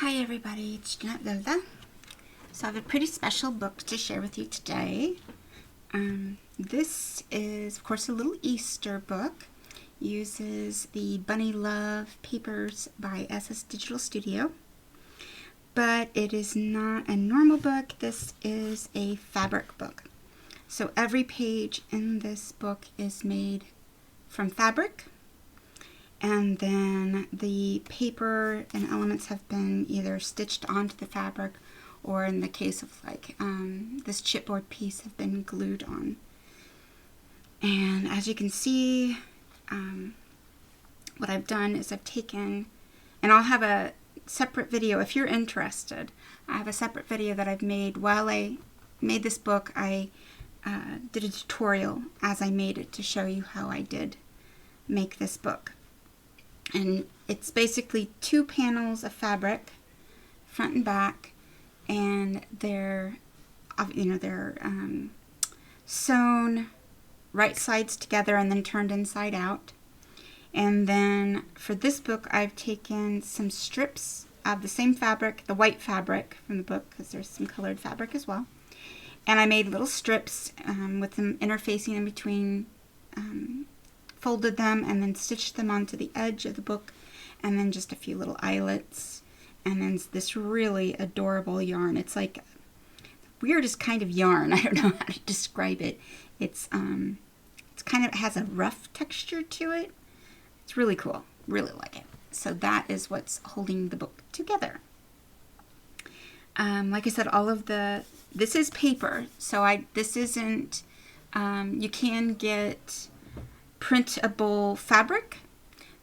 Hi everybody, it's Jeanette Vilda. So I have a pretty special book to share with you today. This is of course a little Easter book. Uses the Bunny Love papers by SS Digital Studio. But it is not a normal book, this is a fabric book. So every page in this book is made from fabric. And then the paper and elements have been either stitched onto the fabric or in the case of like this chipboard piece have been glued on. And as you can see, what I've done is I've taken, and I'll have a separate video if you're interested. I have a separate video that I've made while I made this book. I did a tutorial as I made it to show you how I did make this book. And it's basically two panels of fabric, front and back, and they're sewn right sides together and then turned inside out. And then for this book, I've taken some strips of the same fabric, the white fabric from the book, because there's some colored fabric as well. And I made little strips with some interfacing in between. Folded them and then stitched them onto the edge of the book, and then just a few little eyelets, and then this really adorable yarn. It's like the weirdest kind of yarn. I don't know how to describe it. It's kind of, it has a rough texture to it. It's really cool. Really like it. So that is what's holding the book together. Like I said, all of this is paper, so this isn't, you can get printable fabric,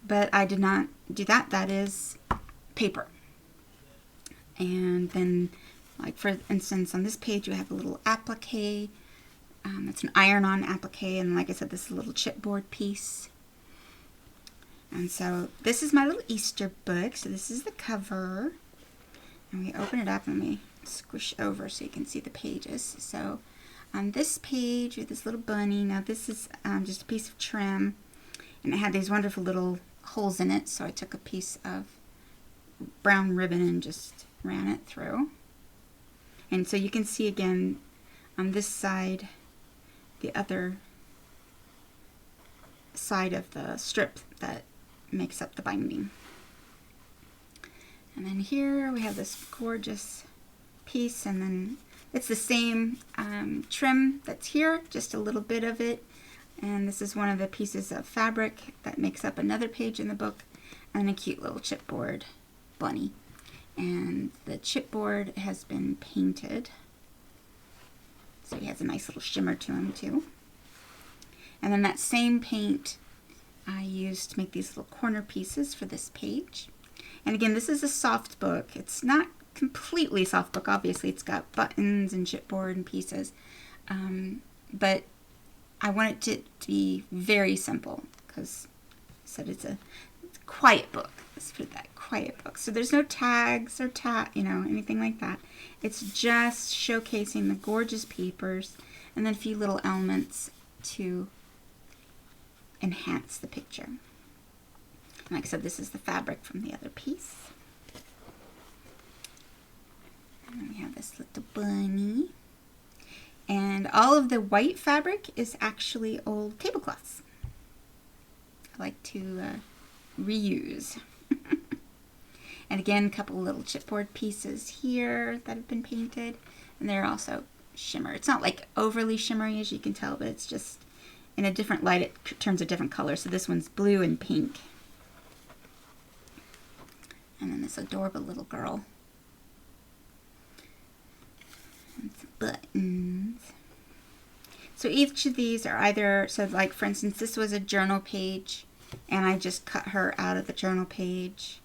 but I did not do that. That is paper. And then, like for instance, on this page you have a little applique. It's an iron-on applique, and like I said, this is a little chipboard piece. And so this is my little Easter book. So this is the cover, and we open it up and we squish over so you can see the pages. So on this page, with this little bunny, now this is just a piece of trim, and it had these wonderful little holes in it, so I took a piece of brown ribbon and just ran it through. And so you can see again on this side, the other side of the strip that makes up the binding. And then here we have this gorgeous piece, and then it's the same trim that's here, just a little bit of it. And this is one of the pieces of fabric that makes up another page in the book, and a cute little chipboard bunny. And the chipboard has been painted, so he has a nice little shimmer to him too. And then that same paint I used to make these little corner pieces for this page. And again, this is a soft book. It's not completely soft book, obviously. It's got buttons and chipboard and pieces, but I wanted it to be very simple because I said it's a quiet book. Let's put that, quiet book. So there's no tags or anything like that. It's just showcasing the gorgeous papers and then a few little elements to enhance the picture. And like I said, this is the fabric from the other piece. And then we have this little bunny. And all of the white fabric is actually old tablecloths. I like to reuse. And again, a couple little chipboard pieces here that have been painted. And they're also shimmer. It's not like overly shimmery, as you can tell, but it's just in a different light it turns a different color. So this one's blue and pink. And then this adorable little girl. And some buttons. So each of these are either, so like for instance, this was a journal page, and I just cut her out of the journal page.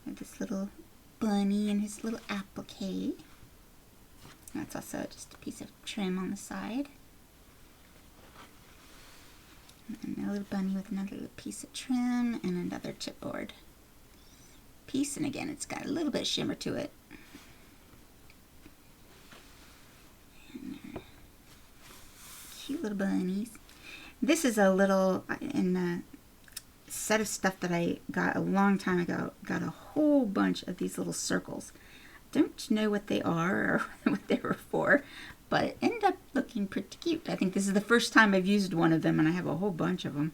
With this little bunny and his little applique. That's also just a piece of trim on the side. And a little bunny with another little piece of trim and another chipboard piece. And again, it's got a little bit of shimmer to it. And cute little bunnies. This is a little, in set of stuff that I got a long time ago. Got a whole bunch of these little circles. Don't know what they are or what they were for, but it ended up looking pretty cute. I think this is the first time I've used one of them, and I have a whole bunch of them.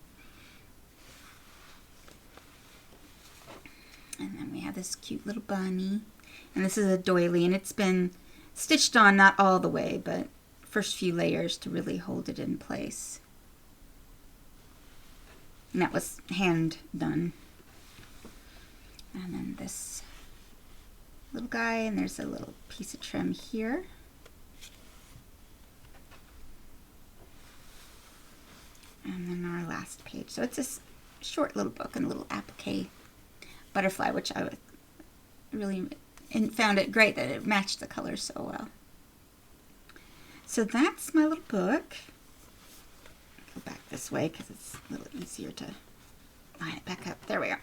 And then we have this cute little bunny. And this is a doily, and it's been stitched on, not all the way, but first few layers to really hold it in place. And that was hand done. And then this little guy, and there's a little piece of trim here. And then our last page. So it's a short little book and a little applique butterfly, which I really found it great that it matched the colors so well. So that's my little book. Go back this way because it's a little easier to line it back up. There we are.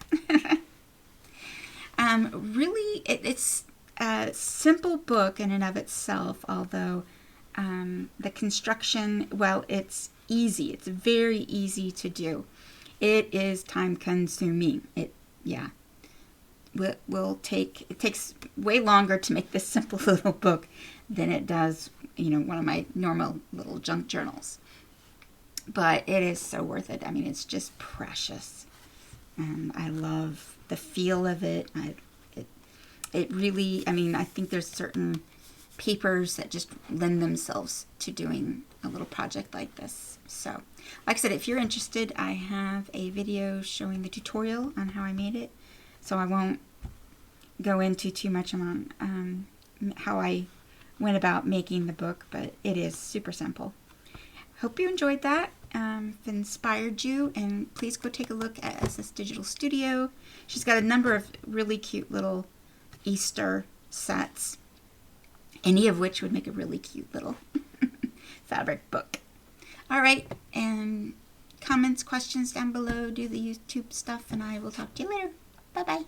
Really, it's a simple book in and of itself, although the construction, well, it's easy. It's very easy to do. It is time consuming. It takes way longer to make this simple little book than it does, one of my normal little junk journals. But it is so worth it. I mean, it's just precious. And I love the feel of it. It really, I mean, I think there's certain papers that just lend themselves to doing a little project like this. So, like I said, if you're interested, I have a video showing the tutorial on how I made it. So I won't go into too much on how I went about making the book, but it is super simple. Hope you enjoyed that, if it inspired you, and please go take a look at SS Digital Studio. She's got a number of really cute little Easter sets, any of which would make a really cute little fabric book. All right, and comments, questions down below, do the YouTube stuff, and I will talk to you later. Bye-bye.